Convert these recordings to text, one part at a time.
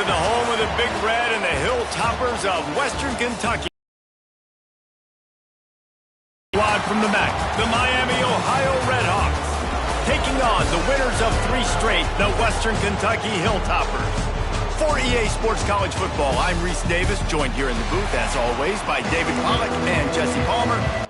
the home of the Big Red and the Hilltoppers of Western Kentucky. Squad from the MAC, the Miami, Ohio Redhawks, taking on the winners of 3 straight, the Western Kentucky Hilltoppers. For EA Sports College Football, I'm Reese Davis, joined here in the booth, as always, by David Pollack and Jesse Palmer.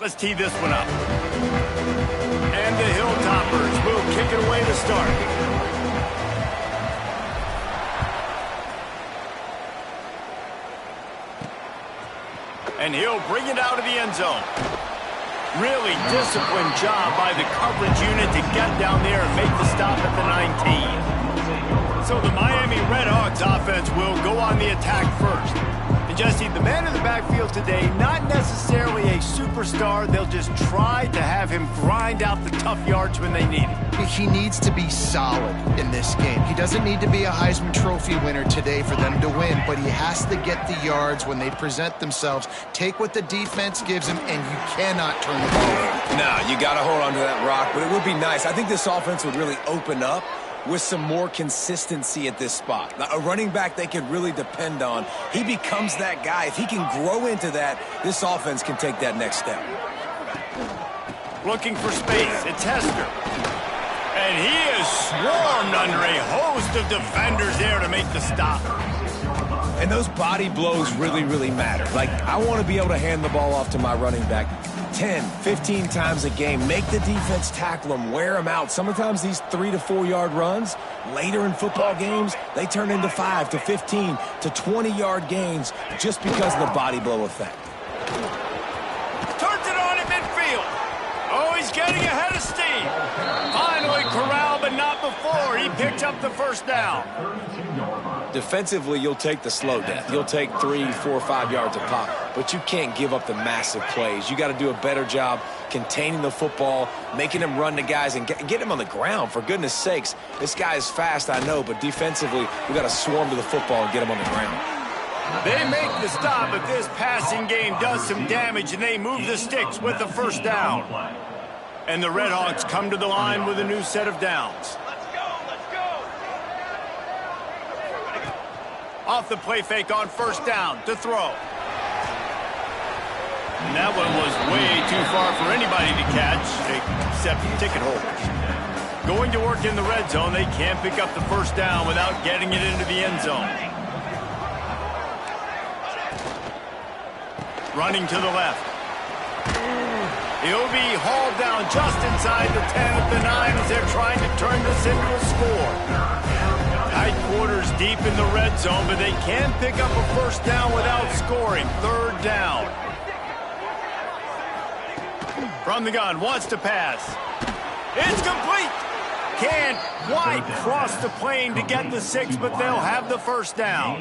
Let's tee this one up. And the Hilltoppers will kick it away to start. And he'll bring it out of the end zone. Really disciplined job by the coverage unit to get down there and make the stop at the 19. So the Miami Redhawks offense will go on the attack first. And Jesse, the man in the backfield today, not necessarily a superstar. They'll just try to have him grind out the tough yards when they need it. He needs to be solid in this game. He doesn't need to be a Heisman Trophy winner today for them to win, but he has to get the yards when they present themselves. Take what the defense gives him, and you cannot turn the ball over. No, you got to hold on to that rock, but it would be nice. I think this offense would really open up with some more consistency at this spot. Now, a running back they could really depend on. He becomes that guy. If he can grow into that, this offense can take that next step. Looking for space. It's Hester. And he is swarmed under a host of defenders there to make the stop. And those body blows really, really matter. Like, I want to be able to hand the ball off to my running back 10, 15 times a game. Make the defense tackle them, wear them out. Sometimes these 3 to 4 yard runs, later in football games, they turn into 5 to 15 to 20 yard gains just because of the body blow effect. Turns it on in midfield. Oh, he's getting ahead of steam. Finally corralled, but not before. He picked up the first down. Defensively, you'll take the slow death. You'll take 3, 4, 5 yards a pop, but you can't give up the massive plays. You got to do a better job containing the football, making him run to guys, and get him on the ground, for goodness sakes. This guy is fast, I know, but defensively, we got to swarm to the football and get him on the ground. They make the stop, but this passing game does some damage, and they move the sticks with the first down. And the Redhawks come to the line with a new set of downs. Off the play fake on first down to throw. And that one was way too far for anybody to catch, except ticket holders. Going to work in the red zone, they can't pick up the first down without getting it into the end zone. Running to the left. He'll be hauled down just inside the 10 at the 9 as they're trying to turn this into a score. Tight quarters deep in the red zone, but they can pick up a first down without scoring. Third down. From the gun, wants to pass. It's complete. Can't quite cross the plane to get the 6, but they'll have the first down.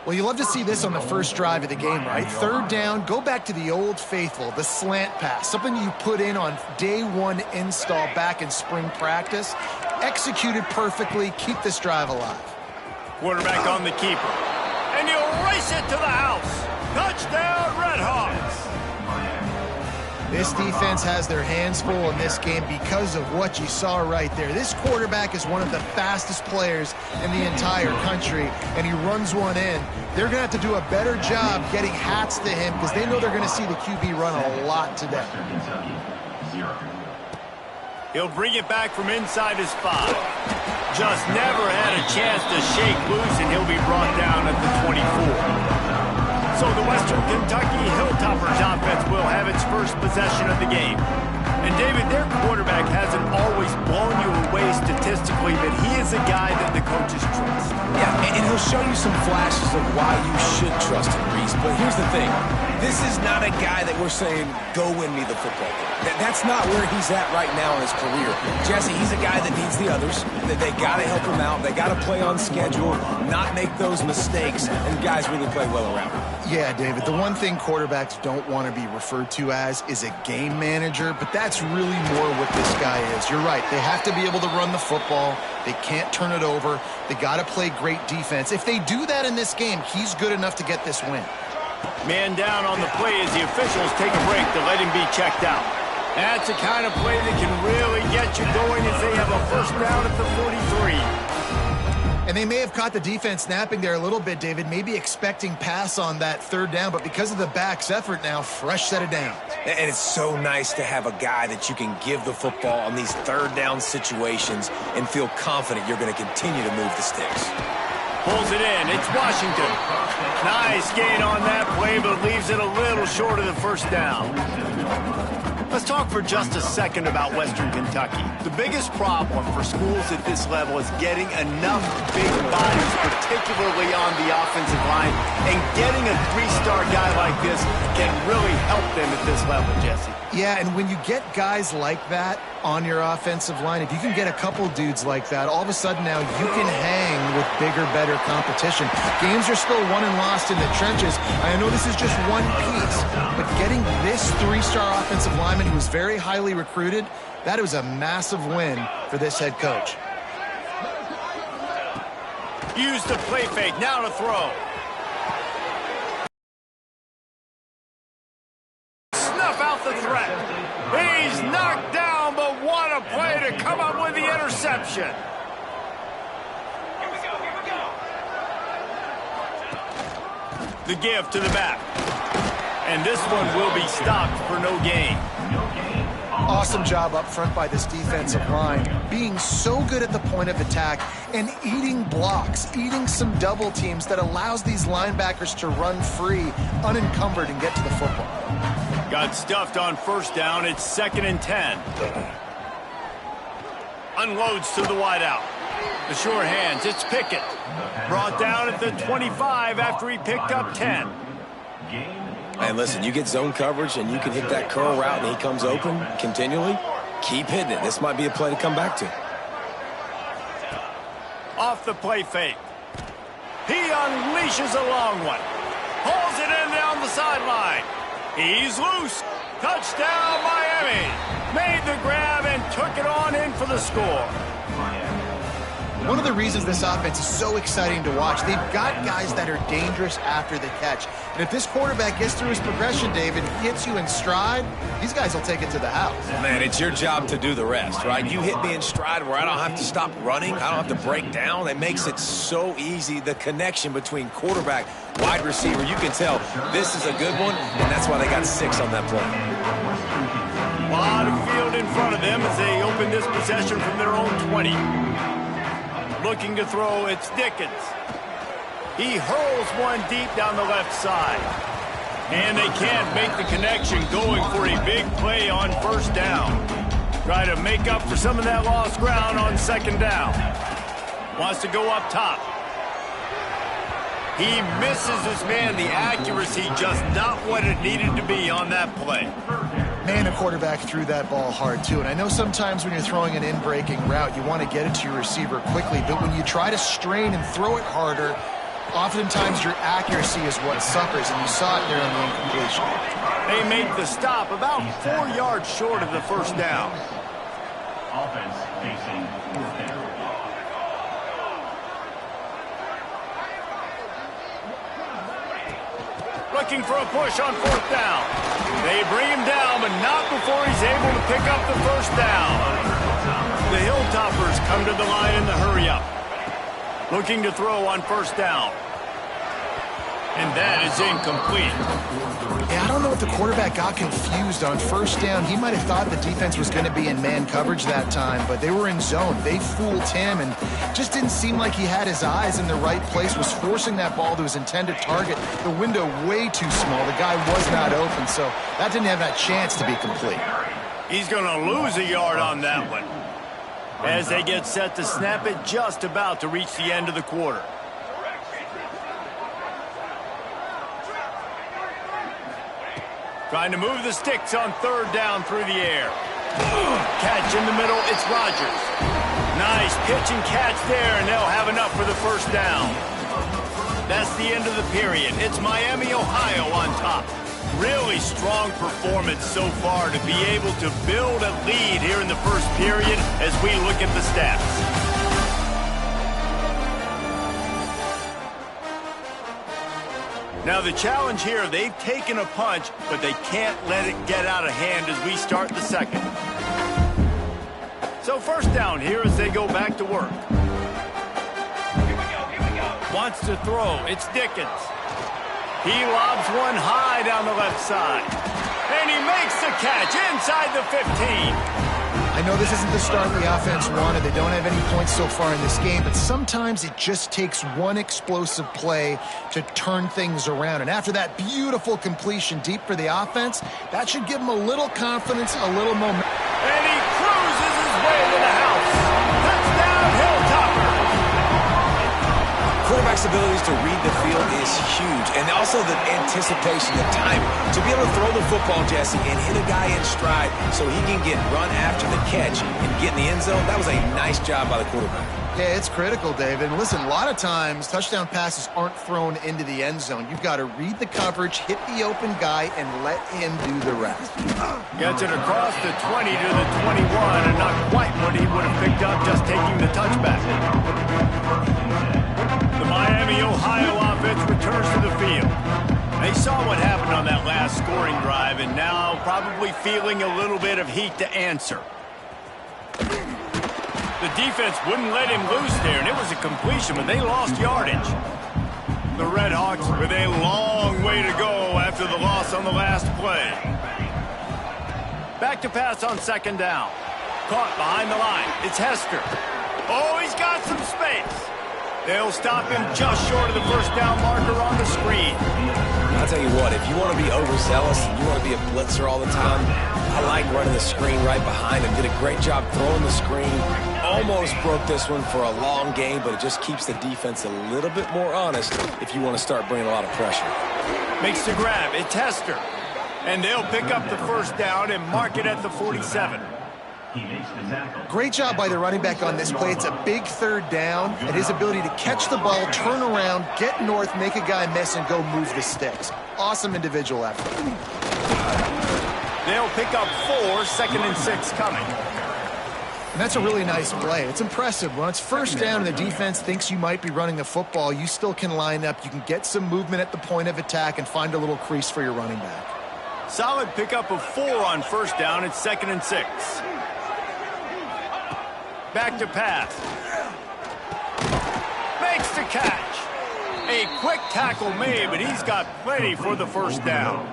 Well, you love to see this on the first drive of the game, right? Third down, go back to the old faithful, the slant pass, something you put in on day 1 install back in spring practice. Executed perfectly, keep this drive alive. Quarterback on the keeper. And he'll race it to the house. Touchdown, Redhawks. This defense has their hands full in this game because of what you saw right there. This quarterback is one of the fastest players in the entire country, and he runs one in. They're going to have to do a better job getting hats to him because they know they're going to see the QB run a lot today. He'll bring it back from inside his 5. Just never had a chance to shake loose, and he'll be brought down at the 24. So the Western Kentucky Hilltoppers offense will have its first possession of the game. And David, their quarterback hasn't always blown you away way statistically that he is a guy that the coaches trust. Yeah, and he'll show you some flashes of why you should trust him, Reese. But here's the thing. This is not a guy that we're saying, go win me the football game. That's not where he's at right now in his career. Jesse, he's a guy that needs the others. They got to help him out. They got to play on schedule, not make those mistakes, and guys really play well around him. Yeah, David, the one thing quarterbacks don't want to be referred to as is a game manager, but that's really more what this guy is. You're right. They have to be able to run the football. They can't turn it over. They got to play great defense. If they do that in this game, he's good enough to get this win. Man down on the play as the officials take a break to let him be checked out. That's the kind of play that can really get you going as they have a first down at the 43. And they may have caught the defense snapping there a little bit, David, maybe expecting pass on that third down, but because of the back's effort now, fresh set of downs. And it's so nice to have a guy that you can give the football on these third down situations and feel confident you're going to continue to move the sticks. Pulls it in. It's Washington. Nice gain on that play, but leaves it a little short of the first down. Let's talk for just a second about Western Kentucky. The biggest problem for schools at this level is getting enough big bodies, particularly on the offensive line, and getting a three-star guy like this can really help them at this level, Jesse. Yeah, and when you get guys like that on your offensive line, if you can get a couple dudes like that, all of a sudden now you can hang with bigger, better competition. Games are still won and lost in the trenches. I know this is just one piece, but getting this three-star offensive lineman who was very highly recruited, that was a massive win for this head coach. Use the play fake, now to throw. Snuff out the threat. He's knocked down, but what a play to come up with the interception. The give to the back. And this one will be stopped for no gain. Awesome job up front by this defensive line, being so good at the point of attack and eating blocks, eating some double teams that allows these linebackers to run free, unencumbered, and get to the football. Got stuffed on first down. It's 2nd and 10. Unloads to the wideout. The sure hands. It's Pickett. Brought down at the 25 after he picked up 10. And listen, you get zone coverage and you can hit that curl route and he comes open continually, keep hitting it. This might be a play to come back to. Off the play fake. He unleashes a long one. Pulls it in down the sideline. He's loose. Touchdown, Miami. Made the grab and took it on in for the score. One of the reasons this offense is so exciting to watch, they've got guys that are dangerous after the catch. And if this quarterback gets through his progression, David, hits you in stride, these guys will take it to the house. Man, it's your job to do the rest, right? You hit me in stride where I don't have to stop running. I don't have to break down. It makes it so easy, the connection between quarterback, wide receiver. You can tell this is a good one, and that's why they got 6 on that play. A lot of field in front of them as they open this possession from their own 20. Looking to throw, it's Dickens. He hurls one deep down the left side. And they can't make the connection, going for a big play on first down. Try to make up for some of that lost ground on 2nd down. Wants to go up top. He misses his man. The accuracy just not what it needed to be on that play. Man, the quarterback threw that ball hard, too. And I know sometimes when you're throwing an in-breaking route, you want to get it to your receiver quickly. But when you try to strain and throw it harder, oftentimes your accuracy is what suffers. And you saw it there on the incompletion. They make the stop about 4 yards short of the first down. Offense facing 4th down. Looking for a push on 4th down. They bring him down, but not before he's able to pick up the first down. The Hilltoppers come to the line in the hurry-up. Looking to throw on 1st down. And that is incomplete. Yeah, I don't know if the quarterback got confused on 1st down. He might have thought the defense was going to be in man coverage that time, but they were in zone. They fooled him and just didn't seem like he had his eyes in the right place, was forcing that ball to his intended target. The window way too small. The guy was not open, so that didn't have that chance to be complete. He's going to lose a yard on that one. as they get set to snap it just about to reach the end of the quarter. Trying to move the sticks on third down through the air. Catch in the middle, it's Rodgers. Nice pitch and catch there, and they'll have enough for the first down. That's the end of the period. It's Miami, Ohio on top. Really strong performance so far to be able to build a lead here in the first period as we look at the stats. Now the challenge here, they've taken a punch, but they can't let it get out of hand as we start the second. So first down here as they go back to work. Wants to throw, it's Dickens. He lobs one high down the left side. And he makes the catch inside the 15. I know this isn't the start the offense wanted. They don't have any points so far in this game, but sometimes it just takes one explosive play to turn things around. And after that beautiful completion deep for the offense, that should give them a little confidence, a little momentum. And he cruises his way to the house. Touchdown, Hilltopper. Quarterback's abilities to read the field is huge, and also the anticipation, the timing. To be able to throw the football, Jesse, and hit a guy in stride so he can get run after the catch and get in the end zone, that was a nice job by the quarterback. Yeah, it's critical, David. And listen, a lot of times touchdown passes aren't thrown into the end zone. You've got to read the coverage, hit the open guy, and let him do the rest. Gets it across the 20 to the 21, and not quite what he would have picked up just taking the touchback. The Miami, Ohio offense returns to the field. They saw what happened on that last scoring drive, and now probably feeling a little bit of heat to answer. The defense wouldn't let him loose there, and it was a completion, but they lost yardage. The Red Hawks with a long way to go after the loss on the last play. Back to pass on second down. Caught behind the line. It's Hester. Oh, he's got some space. They'll stop him just short of the first down marker on the screen. I'll tell you what, if you want to be overzealous and you want to be a blitzer all the time, I like running the screen right behind him. Did a great job throwing the screen. Almost broke this one for a long game, but it just keeps the defense a little bit more honest if you want to start bringing a lot of pressure. Makes the grab. It's Hester. And they'll pick up the first down and mark it at the 47. Great job by the running back on this play. It's a big third down, and his ability to catch the ball, turn around, get north, make a guy miss, and go move the sticks. Awesome individual effort. They'll pick up 4, second and 6 coming. And that's a really nice play. It's impressive. When it's first down and the defense thinks you might be running the football, you still can line up. You can get some movement at the point of attack and find a little crease for your running back. Solid pickup of 4 on first down. It's second and 6. Back to pass. Makes the catch. A quick tackle made, but he's got plenty for the first down.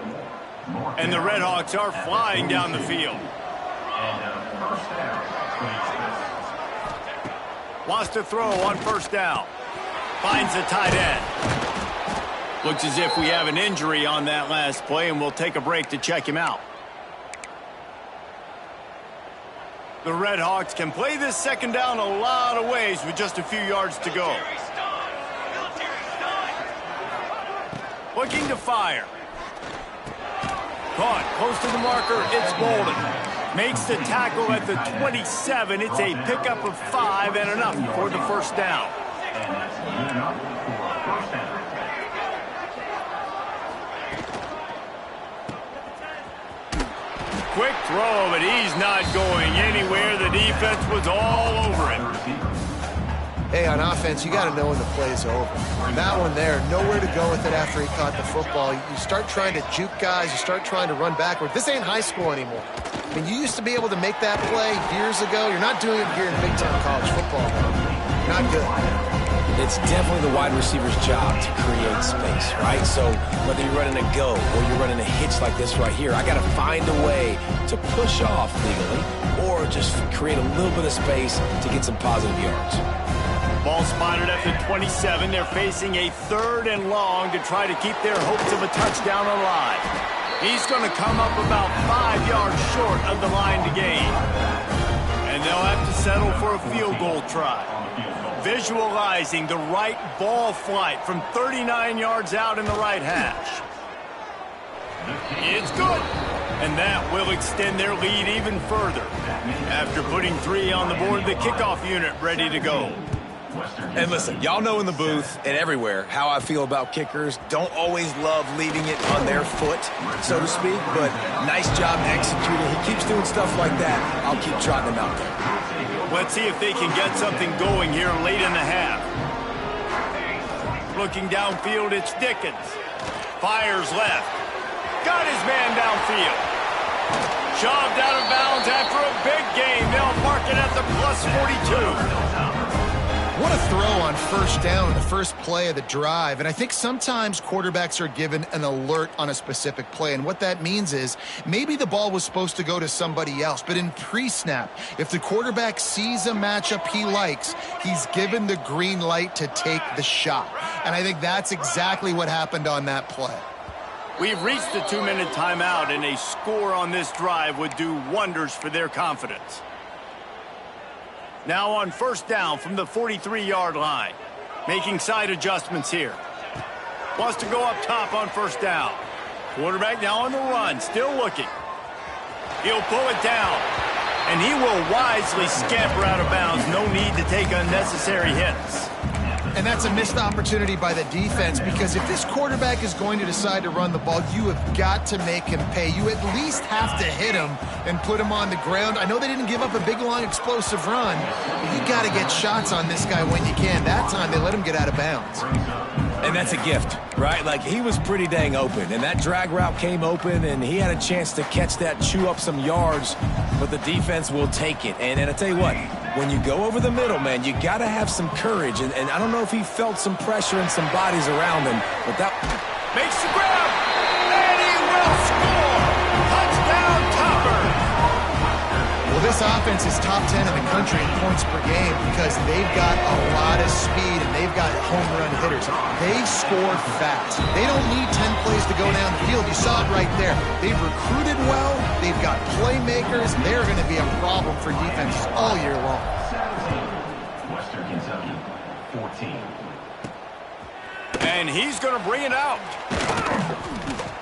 And the Red Hawks are flying down the field. Wants to throw on first down. Finds the tight end. Looks as if we have an injury on that last play, and we'll take a break to check him out. The Red Hawks can play this second down a lot of ways with just a few yards to go. Looking to fire. Caught close to the marker, it's Bolden. Makes the tackle at the 27. It's a pickup of 5 and enough for the first down. Quick throw, but he's not going anywhere. The defense was all over him. Hey, on offense, you got to know when the play's over. And that one there, nowhere to go with it after he caught the football. You start trying to juke guys. You start trying to run backward. This ain't high school anymore. I mean, you used to be able to make that play years ago. You're not doing it here in big-time college football. Not good. It's definitely the wide receiver's job to create space, right? So whether you're running a go or you're running a hitch like this right here, I got to find a way to push off legally or just create a little bit of space to get some positive yards. Ball spotted at the 27. They're facing a 3rd and long to try to keep their hopes of a touchdown alive. He's going to come up about 5 yards short of the line to gain. And And they'll have to settle for a field goal try. Visualizing the right ball flight from 39 yards out in the right hash. It's good. And that will extend their lead even further. After putting 3 on the board, the kickoff unit ready to go. And listen, y'all know in the booth and everywhere how I feel about kickers. Don't always love leaving it on their foot, so to speak, but nice job executing. He keeps doing stuff like that. I'll keep trotting him out there. Let's see if they can get something going here late in the half. Looking downfield, it's Dickens. Fires left. Got his man downfield. Shoved out of bounds after a big gain. They'll mark it at the plus 42. What a throw on first down, the first play of the drive. And I think sometimes quarterbacks are given an alert on a specific play. And what that means is maybe the ball was supposed to go to somebody else. But in pre-snap, if the quarterback sees a matchup he likes, he's given the green light to take the shot. And I think that's exactly what happened on that play. We've reached the 2-minute timeout, and a score on this drive would do wonders for their confidence. Now on first down from the 43-yard line. Making side adjustments here. Wants to go up top on first down. Quarterback now on the run, still looking. He'll pull it down. And he will wisely scamper out of bounds. No need to take unnecessary hits. And that's a missed opportunity by the defense, because if this quarterback is going to decide to run the ball, you have got to make him pay. You at least have to hit him and put him on the ground. I know they didn't give up a big, long, explosive run, but you got to get shots on this guy when you can. That time, they let him get out of bounds. And that's a gift, right? Like, he was pretty dang open, and that drag route came open, and he had a chance to catch that, chew up some yards, but the defense will take it. And I tell you what, when you go over the middle, man, you got to have some courage, and I don't know if he felt some pressure and some bodies around him, but that makes the grab, and he will score! Touchdown, Topper! Well, this offense is top 10 in the country in points per game because they've got a lot of speed and they've got home run hitters. They score fast. They don't need 10 plays to go down the field. You saw it right there. They've recruited well. They've got playmakers. They're going to be a problem for defenses all year long. Western Kentucky, 14. And he's going to bring it out.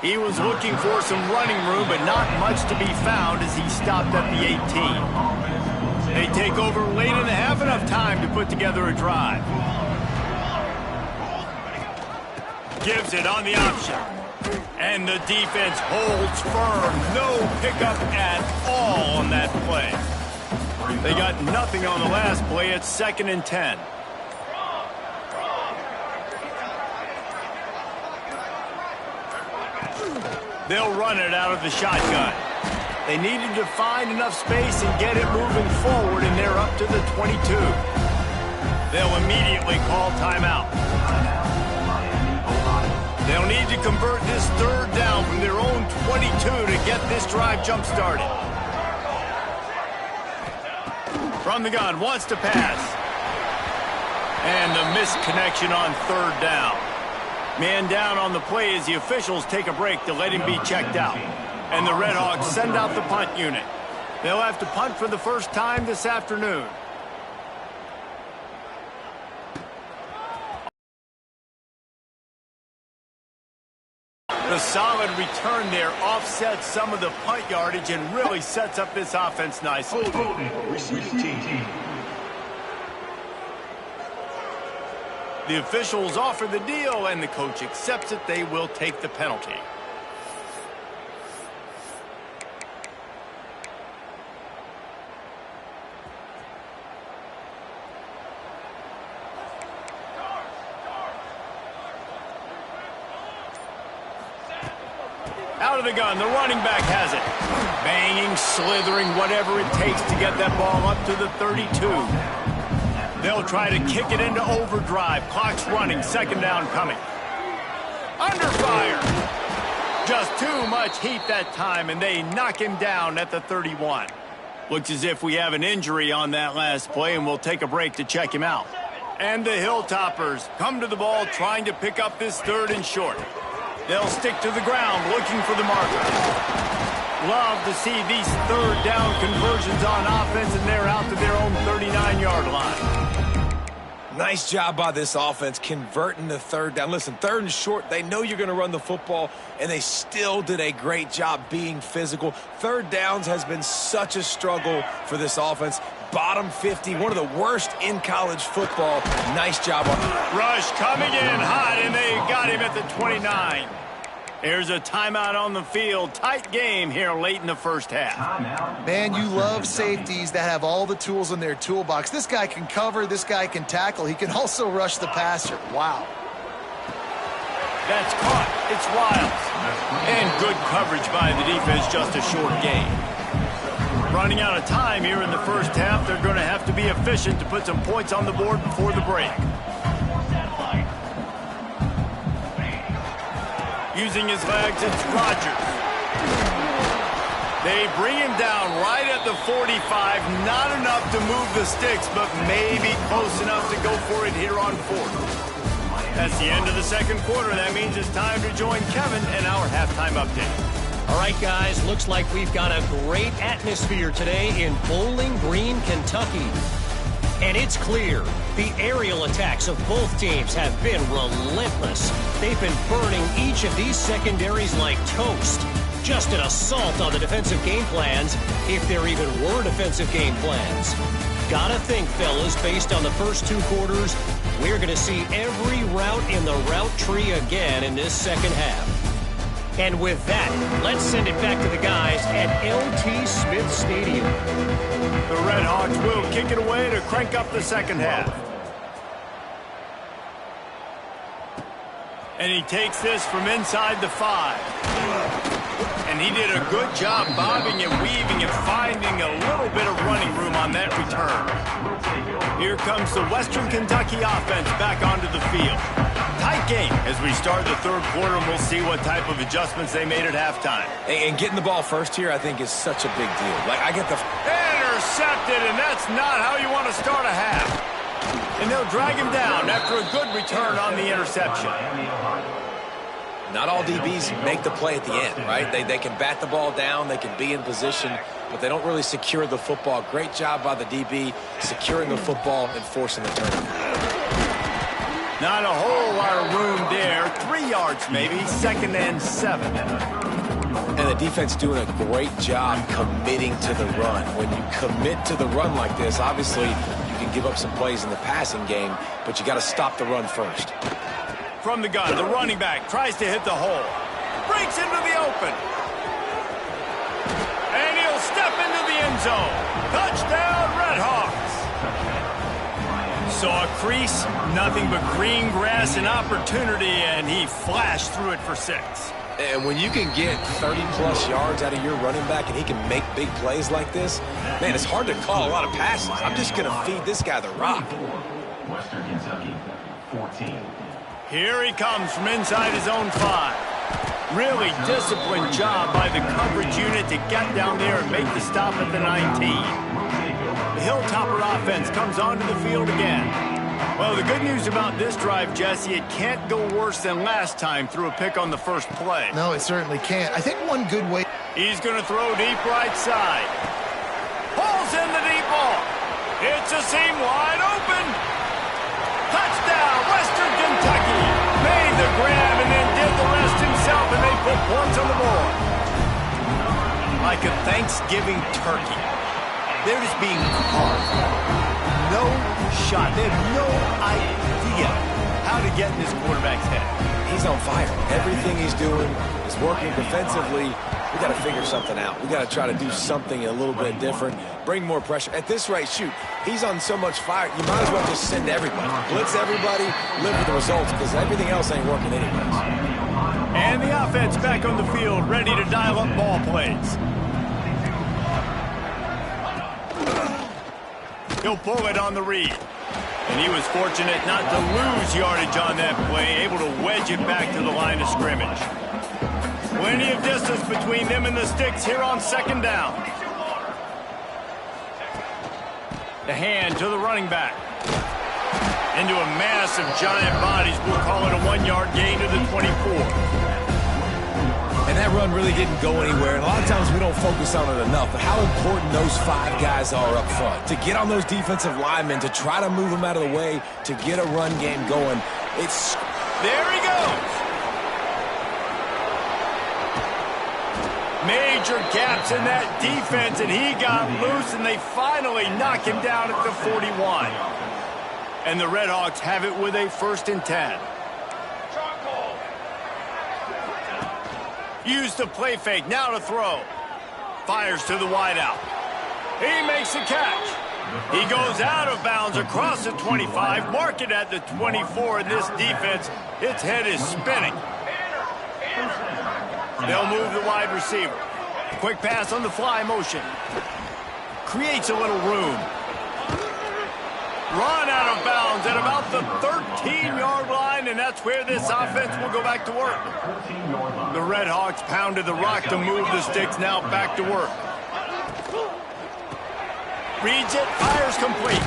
He was looking for some running room, but not much to be found as he stopped at the 18. They take over late in the half, enough time to put together a drive. Gives it on the option. And the defense holds firm. No pickup at all on that play. They got nothing on the last play. It's 2nd and 10. They'll run it out of the shotgun. They needed to find enough space and get it moving forward, and they're up to the 22. They'll immediately call timeout. They'll need to convert this 3rd down from their own 22 to get this drive jump-started. From the gun, wants to pass. And the missed connection on 3rd down. Man down on the play as the officials take a break to let him be checked out. And the Red Hawks send out the punt unit. They'll have to punt for the first time this afternoon. The solid return there offsets some of the punt yardage and really sets up this offense nicely. The officials offer the deal, and the coach accepts it. They will take the penalty. Out of the gun, the running back has it. Banging, slithering, whatever it takes to get that ball up to the 32. They'll try to kick it into overdrive. Clock's running. 2nd down coming. Under fire. Just too much heat that time, and they knock him down at the 31. Looks as if we have an injury on that last play, and we'll take a break to check him out. And the Hilltoppers come to the ball trying to pick up this 3rd and short. They'll stick to the ground looking for the marker. Love to see these third down conversions on offense, and they're out to their own 39-yard line. Nice job by this offense converting the third down. Listen, third and short, they know you're going to run the football, and they still did a great job being physical. Third downs has been such a struggle for this offense. Bottom 50, one of the worst in college football. Nice job on that. Rush coming in hot, and they got him at the 29. Here's a timeout on the field. Tight game here late in the first half. Man, you love safeties that have all the tools in their toolbox. This guy can cover. This guy can tackle. He can also rush the passer. Wow. That's caught. It's Wiles. And good coverage by the defense, just a short gain. Running out of time here in the first half. They're going to have to be efficient to put some points on the board before the break. Using his legs, it's Rodgers. They bring him down right at the 45. Not enough to move the sticks, but maybe close enough to go for it here on fourth. That's the end of the second quarter. That means it's time to join Kevin and our halftime update. All right, guys, looks like we've got a great atmosphere today in Bowling Green, Kentucky. And it's clear, the aerial attacks of both teams have been relentless. They've been burning each of these secondaries like toast. Just an assault on the defensive game plans, if there even were defensive game plans. Gotta think, fellas, based on the first two quarters, we're going to see every route in the route tree again in this second half. And with that, let's send it back to the guys at LT Smith Stadium. The Red Hawks will kick it away to crank up the second half. And he takes this from inside the 5. And he did a good job bobbing and weaving and finding a little bit of running room on that return. Here comes the Western Kentucky offense back onto the field. Tight game as we start the third quarter, and we'll see what type of adjustments they made at halftime. And getting the ball first here, I think, is such a big deal. Like, I get the... Intercepted, and that's not how you want to start a half. And they'll drag him down after a good return on the interception. Not all DBs make the play at the end, right? They can bat the ball down, they can be in position, but they don't really secure the football. Great job by the DB securing the football and forcing the turnover. Not a whole lot of room there. 3 yards maybe, 2nd and 7. And the defense doing a great job committing to the run. When you commit to the run like this, obviously you can give up some plays in the passing game, but you got to stop the run first. From the gun, the running back tries to hit the hole. Breaks into the open. And he'll step into the end zone. Touchdown, Red Hawks. Saw a crease, nothing but green grass and opportunity, and he flashed through it for 6. And when you can get 30-plus yards out of your running back and he can make big plays like this, man, it's hard to call a lot of passes. I'm just going to feed this guy the rock. Western Kentucky, 14. Here he comes from inside his own 5. Really disciplined job by the coverage unit to get down there and make the stop at the 19. The Hilltopper offense comes onto the field again. Well, the good news about this drive, Jesse, it can't go worse than last time through a pick on the first play. No, it certainly can't. I think one good way... He's going to throw deep right side. Pulls in the deep ball. It's a seam wide open. Touchdown, Western Kentucky. Made the grab and then did the rest himself, and they put points on the board. Like a Thanksgiving turkey. They're just being carved. No shot. They have no idea how to get in this quarterback's head. He's on fire. Everything he's doing is working defensively. We got to figure something out. We got to try to do something a little bit different. Bring more pressure. At this rate, shoot, he's on so much fire, you might as well just send everybody. Blitz everybody, live with the results, because everything else ain't working anyways. And the offense back on the field, ready to dial up ball plays. He'll pull it on the read. And he was fortunate not to lose yardage on that play, able to wedge it back to the line of scrimmage. Plenty of distance between them and the sticks here on 2nd down. The hand to the running back. Into a mass of giant bodies. We'll call it a 1-yard gain to the 24. And And that run really didn't go anywhere. And a lot of times we don't focus on it enough, but how important those 5 guys are up front. To get on those defensive linemen, to try to move them out of the way, to get a run game going. There he goes. Major gaps in that defense, and he got loose, and they finally knock him down at the 41. And the Redhawks have it with a 1st and 10. Use the play fake, now to throw. Fires to the wideout. He makes the catch. He goes out of bounds across the 25, mark it at the 24, and this defense, its head is spinning. They'll move the wide receiver. Quick pass on the fly motion. Creates a little room. Run out of bounds at about the 13-yard line, and that's where this offense will go back to work. The Redhawks pounded the rock to move the sticks, now back to work. Reads it, fires complete.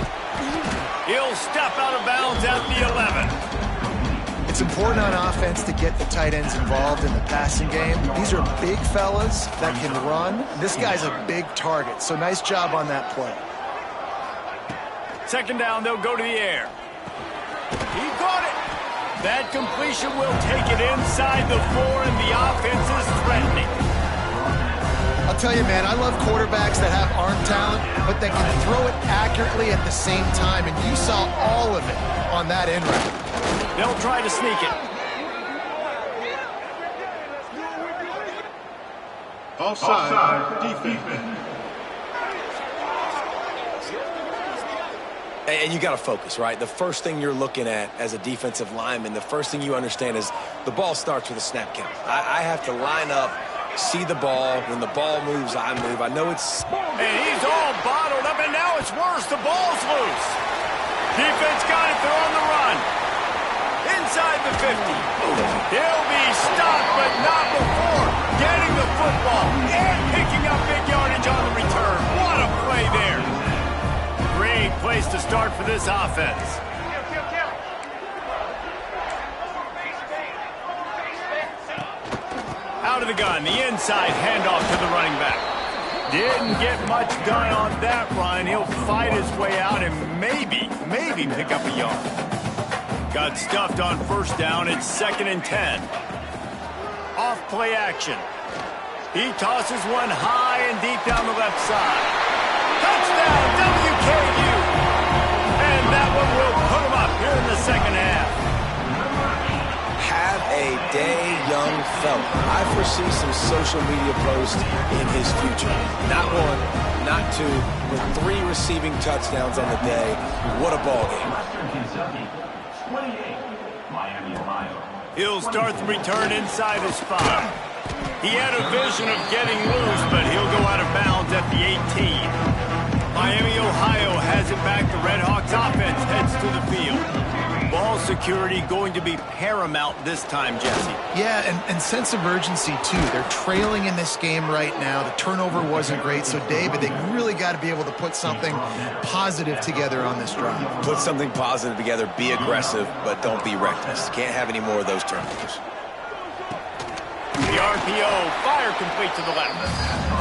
He'll step out of bounds at the 11. It's important on offense to get the tight ends involved in the passing game. These are big fellas that can run. This guy's a big target, so nice job on that play. 2nd down, they'll go to the air. He caught it. That completion will take it inside the 4, and the offense is threatening. I'll tell you, man, I love quarterbacks that have arm talent, but that can throw it accurately at the same time, and you saw all of it on that end route. They'll try to sneak it. Offside defense. And you got to focus, right? The first thing you're looking at as a defensive lineman, the first thing you understand is the ball starts with a snap count. I have to line up, see the ball. When the ball moves, I move. I know it's... And he's all bottled up, and now it's worse. The ball's loose. Defense got it. They're on the run. Inside the 50. He'll be stopped, but not before getting the football and picking up big yardage on the return. What a play there. Great place to start for this offense. Out of the gun, the inside handoff to the running back. Didn't get much done on that run. He'll fight his way out and maybe pick up a yard. Got stuffed on 1st down. It's 2nd and 10. Off play action. He tosses one high and deep down the left side. Touchdown, WKU. And that one will put him up here in the 2nd half. Have a day, young fella. I foresee some social media posts in his future. Not 1, not 2, but 3 receiving touchdowns on the day. What a ball game. He'll start the return inside his 5. He had a vision of getting loose, but he'll go out of bounds at the 18. Miami, Ohio has it back. The Redhawks offense heads to the field. Ball security going to be paramount this time, Jesse. Yeah, and sense of urgency, too. They're trailing in this game right now. The turnover wasn't great, so, David, they really got to be able to put something positive together on this drive. Put something positive together, be aggressive, but don't be reckless. Can't have any more of those turnovers. The RPO, fire complete to the left.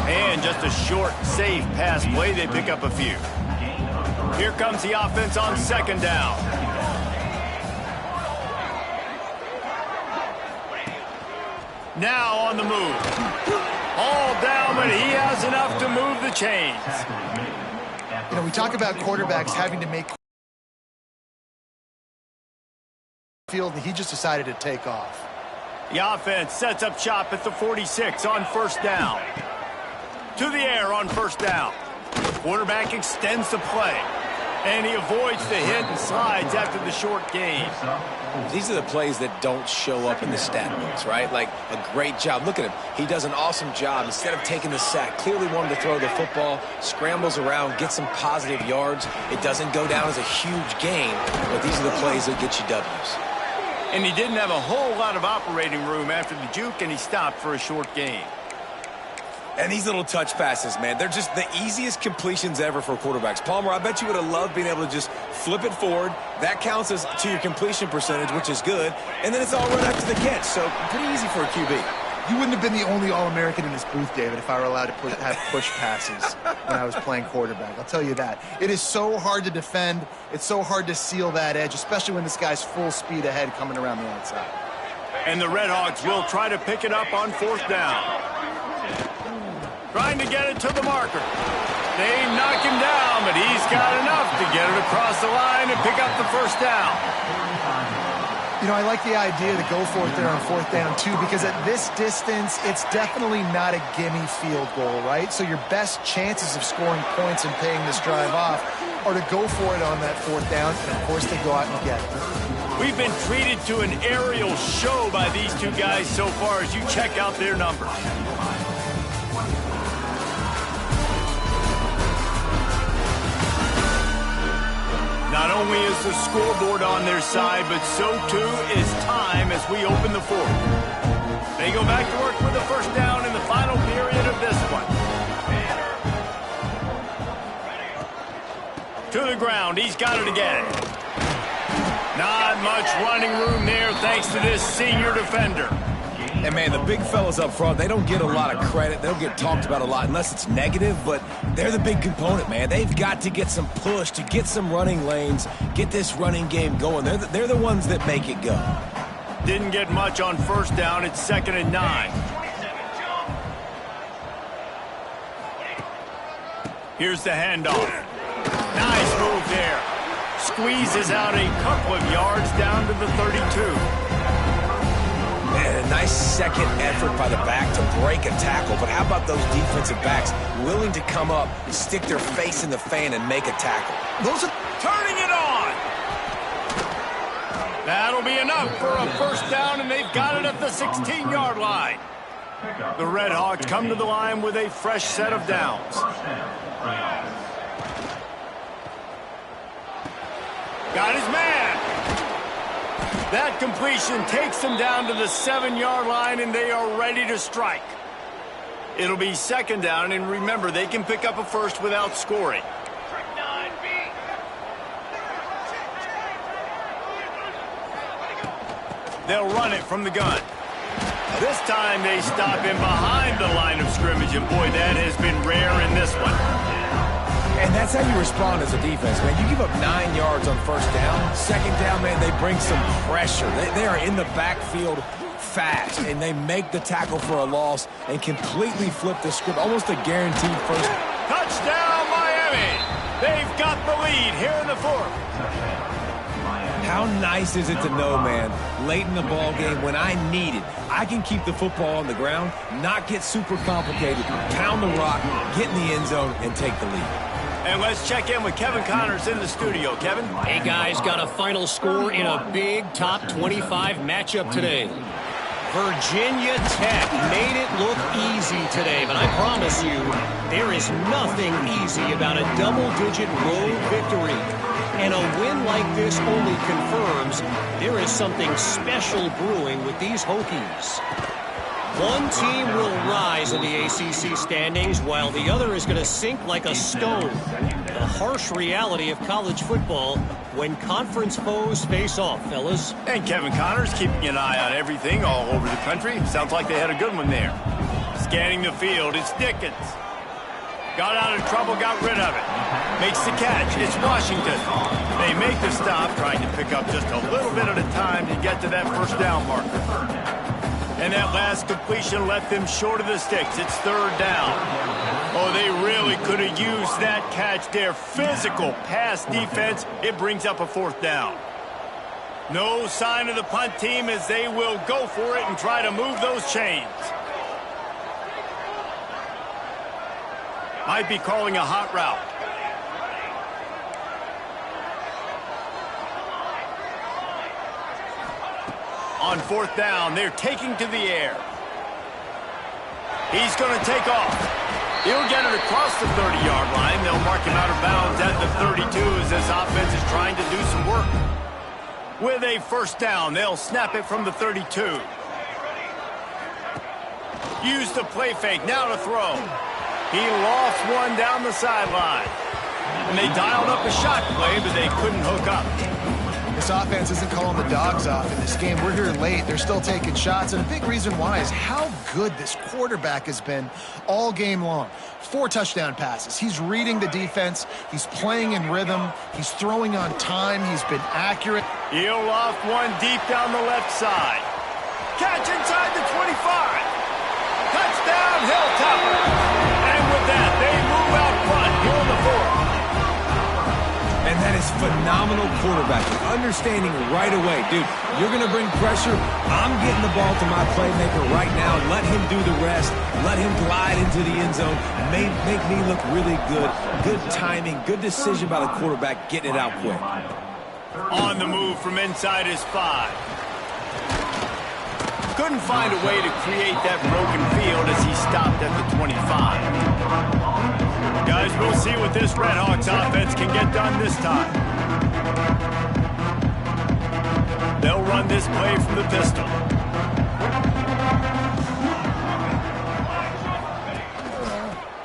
And just a short, safe pass play. They pick up a few. Here comes the offense on 2nd down. Now on the move. All down, but he has enough to move the chains. You know, we talk about quarterbacks having to make field, and he just decided to take off. The offense sets up shop at the 46 on 1st down. To the air on 1st down. Quarterback extends the play. And he avoids the hit and slides after the short gain. These are the plays that don't show up in the stat books, right? Like a great job. Look at him. He does an awesome job. Instead of taking the sack, clearly wanted to throw the football, scrambles around, get some positive yards. It doesn't go down as a huge gain, but these are the plays that get you W's. And he didn't have a whole lot of operating room after the juke, and he stopped for a short gain. And these little touch passes, man, they're just the easiest completions ever for quarterbacks. Palmer, I bet you would have loved being able to just flip it forward. That counts as to your completion percentage, which is good. And then it's all run after the catch, so pretty easy for a QB. You wouldn't have been the only All-American in this booth, David, if I were allowed to have push passes when I was playing quarterback. I'll tell you that. It is so hard to defend. It's so hard to seal that edge, especially when this guy's full speed ahead coming around the outside. And the Redhawks will try to pick it up on 4th down. Trying to get it to the marker. They knock him down, but he's got enough to get it across the line and pick up the 1st down. You know, I like the idea to go for it there on 4th down, too, because at this distance, it's definitely not a gimme field goal, right? So your best chances of scoring points and paying this drive off are to go for it on that 4th down, and, of course, they go out and get it. We've been treated to an aerial show by these two guys so far as you check out their numbers. Not only is the scoreboard on their side, but so too is time as we open the 4th. They go back to work with the 1st down in the final period of this one. To the ground, he's got it again. Not much running room there thanks to this senior defender. And, man, the big fellas up front, they don't get a lot of credit. They don't get talked about a lot unless it's negative, but they're the big component, man. They've got to get some push, to get some running lanes, get this running game going. They're the ones that make it go. Didn't get much on 1st down. It's 2nd and 9. Here's the handoff. Nice move there. Squeezes out a couple of yards down to the 32. And a nice second effort by the back to break a tackle. But how about those defensive backs willing to come up, stick their face in the fan, and make a tackle? Those are turning it on. That'll be enough for a 1st down, and they've got it at the 16-yard line. The Redhawks come to the line with a fresh set of downs. Got his man. That completion takes them down to the 7-yard line, and they are ready to strike. It'll be 2nd down, and remember, they can pick up a 1st without scoring. They'll run it from the gun. This time they stop him behind the line of scrimmage, and boy, that has been rare in this one. And that's how you respond as a defense, man. You give up 9 yards on 1st down. 2nd down, man, they bring some pressure. They are in the backfield fast, and they make the tackle for a loss and completely flip the script. Almost a guaranteed 1st. Touchdown, Miami! They've got the lead here in the 4th. How nice is it to know, man, late in the ball game when I need it, I can keep the football on the ground, not get super complicated, pound the rock, get in the end zone, and take the lead. And let's check in with Kevin Connors in the studio. Kevin? Hey, guys, got a final score in a big top 25 matchup today. Virginia Tech made it look easy today, but I promise you, there is nothing easy about a double-digit road victory. And a win like this only confirms there is something special brewing with these Hokies. One team will rise in the ACC standings while the other is going to sink like a stone. The harsh reality of college football when conference foes face off, fellas. And Kevin Connors keeping an eye on everything all over the country. Sounds like they had a good one there. Scanning the field, it's Dickens. Got out of trouble, got rid of it. Makes the catch, it's Washington. They make the stop, trying to pick up just a little bit at a time to get to that 1st down marker. And that last completion left them short of the sticks. It's 3rd down. Oh, they really could have used that catch. Their physical pass defense, it brings up a 4th down. No sign of the punt team as they will go for it and try to move those chains. Might be calling a hot route. On 4th down, they're taking to the air. He's going to take off. He'll get it across the 30-yard line. They'll mark him out of bounds at the 32 as this offense is trying to do some work. With a 1st down, they'll snap it from the 32. Use the play fake, now to throw. He lost one down the sideline. And they dialed up a shot play, but they couldn't hook up. This offense isn't calling the dogs off in this game. We're here late. They're still taking shots, and a big reason why is how good this quarterback has been all game long. 4 touchdown passes. He's reading the defense. He's playing in rhythm. He's throwing on time. He's been accurate. He'll loft one deep down the left side. Catch inside the 25. Touchdown, Hilltopper. And with that, they move out front here in the 4th. And that is phenomenal quarterbacking. Understanding right away, dude, you're going to bring pressure. I'm getting the ball to my playmaker right now. Let him do the rest. Let him glide into the end zone. Make me look really good. Good timing, good decision by the quarterback, getting it out quick. On the move from inside his 5. Couldn't find a way to create that broken field as he stopped at the 25. Guys, we'll see what this Redhawks offense can get done this time. They'll run this play from the pistol.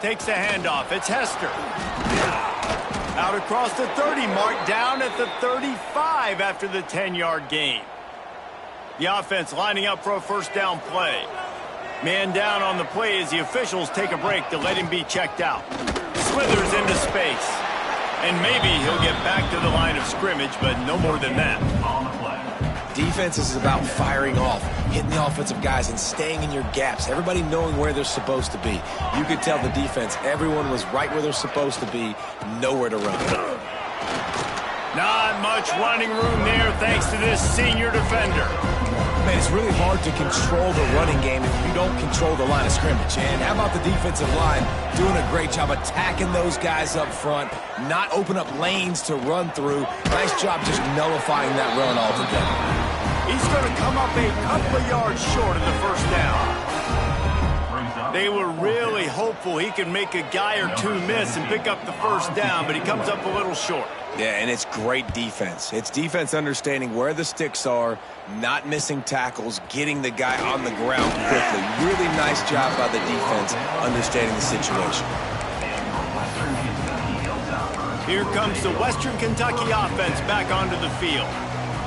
Takes the handoff. It's Hester. Out across the 30 mark, down at the 35 after the 10-yard gain. The offense lining up for a first down play. Man down on the play as the officials take a break to let him be checked out. Slithers into space. And maybe he'll get back to the line of scrimmage, but no more than that. Defense is about firing off, hitting the offensive guys and staying in your gaps. Everybody knowing where they're supposed to be. You could tell the defense, everyone was right where they're supposed to be, nowhere to run. Not much running room there thanks to this senior defender. Man, it's really hard to control the running game if you don't control the line of scrimmage. And how about the defensive line doing a great job attacking those guys up front, not open up lanes to run through. Nice job just nullifying that run altogether. He's going to come up a couple of yards short of the first down. They were really hopeful he could make a guy or two miss and pick up the first down, but he comes up a little short. Yeah, and it's great defense. It's defense understanding where the sticks are, not missing tackles, getting the guy on the ground quickly. Really nice job by the defense understanding the situation. Here comes the Western Kentucky offense back onto the field.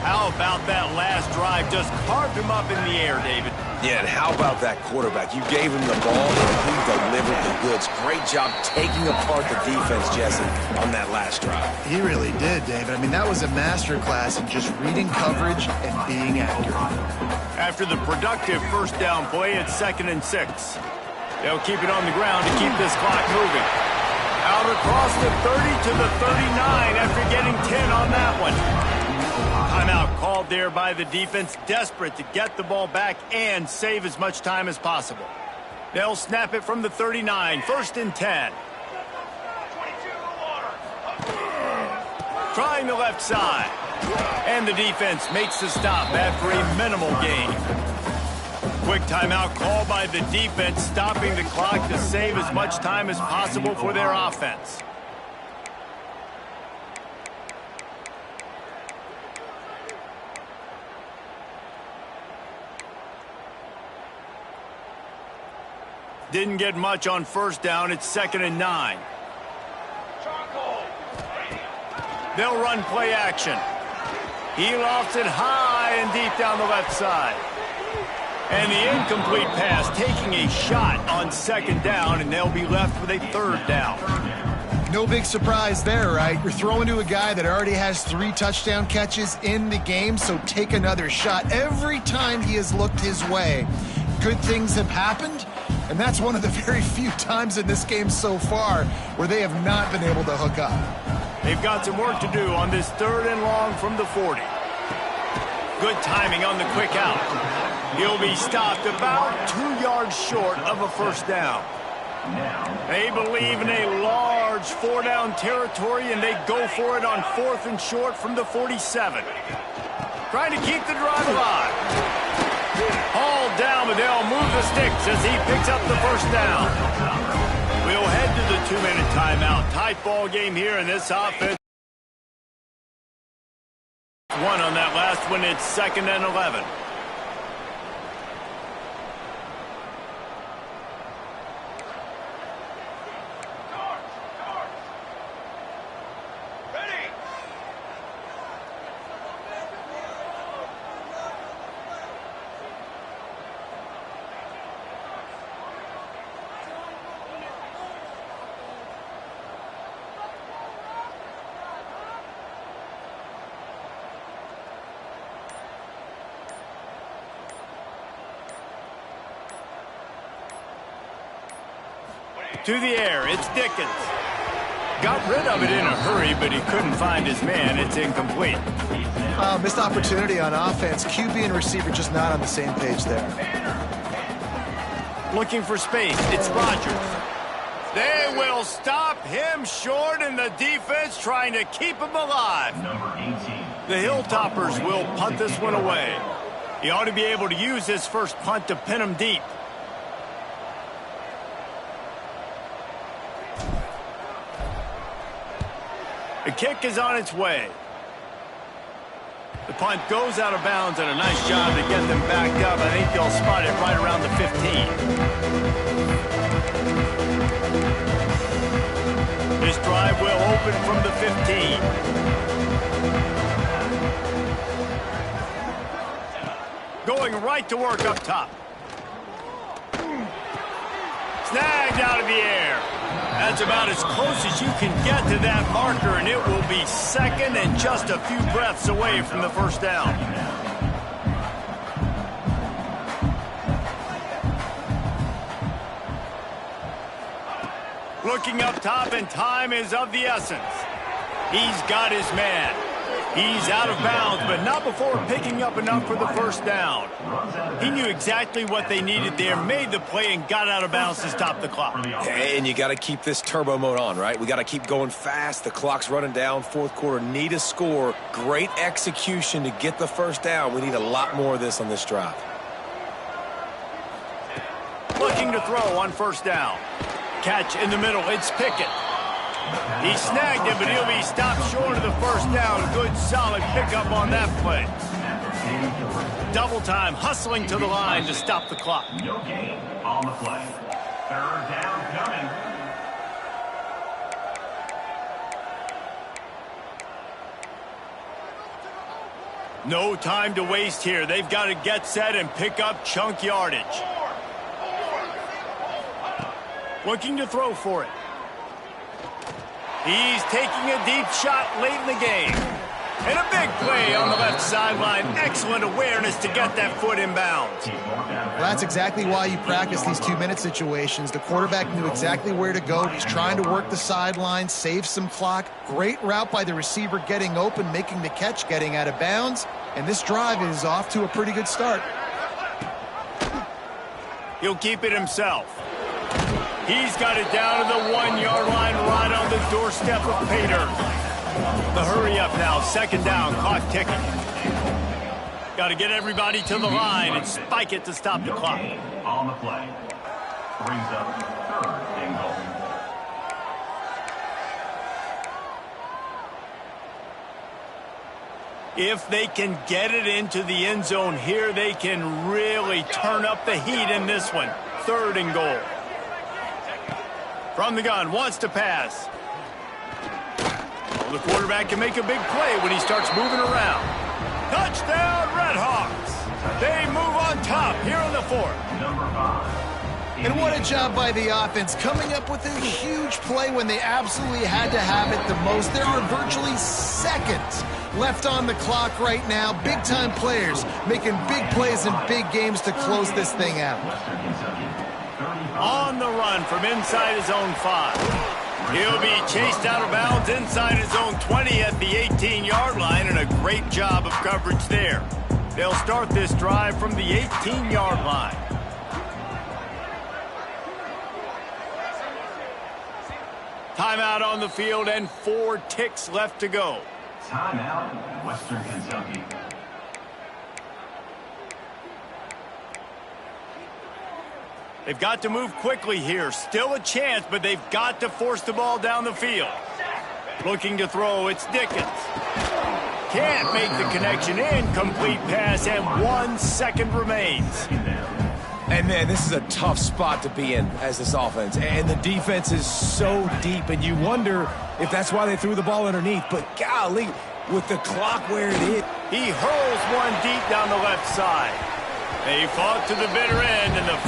How about that last drive? Just carved him up in the air, David. Yeah, and how about that quarterback? You gave him the ball, and he delivered the goods. Great job taking apart the defense, Jesse, on that last drive. He really did, David. I mean, that was a masterclass in just reading coverage and being accurate. After the productive first down play, it's 2nd and 6. They'll keep it on the ground to keep this clock moving. Out across the 30 to the 39 after getting 10 on that one. Timeout called there by the defense, desperate to get the ball back and save as much time as possible. They'll snap it from the 39, 1st and 10. Trying the left side. And the defense makes the stop after a minimal gain. Quick timeout called by the defense, stopping the clock to save as much time as possible for their offense. Didn't get much on first down. It's 2nd and 9. They'll run play action. He lofts it high and deep down the left side. And the incomplete pass taking a shot on 2nd down, and they'll be left with a 3rd down. No big surprise there, right? You're throwing to a guy that already has 3 touchdown catches in the game, so take another shot. Every time he has looked his way, good things have happened. And that's one of the very few times in this game so far where they have not been able to hook up. They've got some work to do on this 3rd and long from the 40. Good timing on the quick out. He'll be stopped about 2 yards short of a first down. They believe in a large 4-down territory, and they go for it on 4th and short from the 47. Trying to keep the drive alive. Hauled down, but they'll move the sticks as he picks up the first down. We'll head to the 2-minute timeout. Tight ball game here in this offense. One on that last one. It's 2nd and 11. To the air, it's Dickens. Got rid of it in a hurry, but he couldn't find his man. It's incomplete. Missed opportunity on offense. QB and receiver just not on the same page there. Looking for space. It's Rodgers. They will stop him short, and the defense trying to keep him alive. The Hilltoppers will punt this one away. He ought to be able to use his first punt to pin him deep. The kick is on its way. The punt goes out of bounds, and a nice job to get them backed up. I think they'll spot it right around the 15. This drive will open from the 15. Going right to work up top. Snagged out of the air. That's about as close as you can get to that marker, and it will be second and just a few breaths away from the first down. Looking up top, and time is of the essence. He's got his man. He's out of bounds, but not before picking up enough for the first down. He knew exactly what they needed there, made the play, and got out of bounds to stop the clock. And you got to keep this turbo mode on, right? We got to keep going fast. The clock's running down. Fourth quarter, need a score. Great execution to get the first down. We need a lot more of this on this drive. Looking to throw on first down. Catch in the middle. It's Pickett. He snagged it, but he'll be stopped short of the first down. Good, solid pickup on that play. Double time, hustling to the line to stop the clock. No gain on the play. Third down coming. No time to waste here. They've got to get set and pick up chunk yardage. Looking to throw for it. He's taking a deep shot late in the game. And a big play on the left sideline. Excellent awareness to get that foot in bounds. Well, that's exactly why you practice these 2-minute situations. The quarterback knew exactly where to go. He's trying to work the sideline, save some clock. Great route by the receiver getting open, making the catch, getting out of bounds. And this drive is off to a pretty good start. He'll keep it himself. He's got it down to the 1-yard line, right on the doorstep of Pater. The hurry up now, second down, clock ticking. Got to get everybody to the line and spike it to stop the clock. On the play. Brings up third and goal. If they can get it into the end zone here, they can really turn up the heat in this one. Third and goal. From the gun, wants to pass. Well, the quarterback can make a big play when he starts moving around. Touchdown, Redhawks! They move on top here in the fourth. Number 5. And what a job by the offense, coming up with a huge play when they absolutely had to have it the most. There are virtually seconds left on the clock right now. Big-time players making big plays in big games to close this thing out. On the run from inside his own 5. He'll be chased out of bounds inside his own 20 at the 18-yard line, and a great job of coverage there. They'll start this drive from the 18-yard line. Timeout on the field and 4 ticks left to go. Timeout, Western Kentucky. They've got to move quickly here. Still a chance, but they've got to force the ball down the field. Looking to throw, it's Dickens. Can't make the connection. Incomplete pass, and 1 second remains. And, man, this is a tough spot to be in as this offense. And the defense is so deep, and you wonder if that's why they threw the ball underneath. But, golly, with the clock where it is. He hurls one deep down the left side. They fought to the bitter end, and the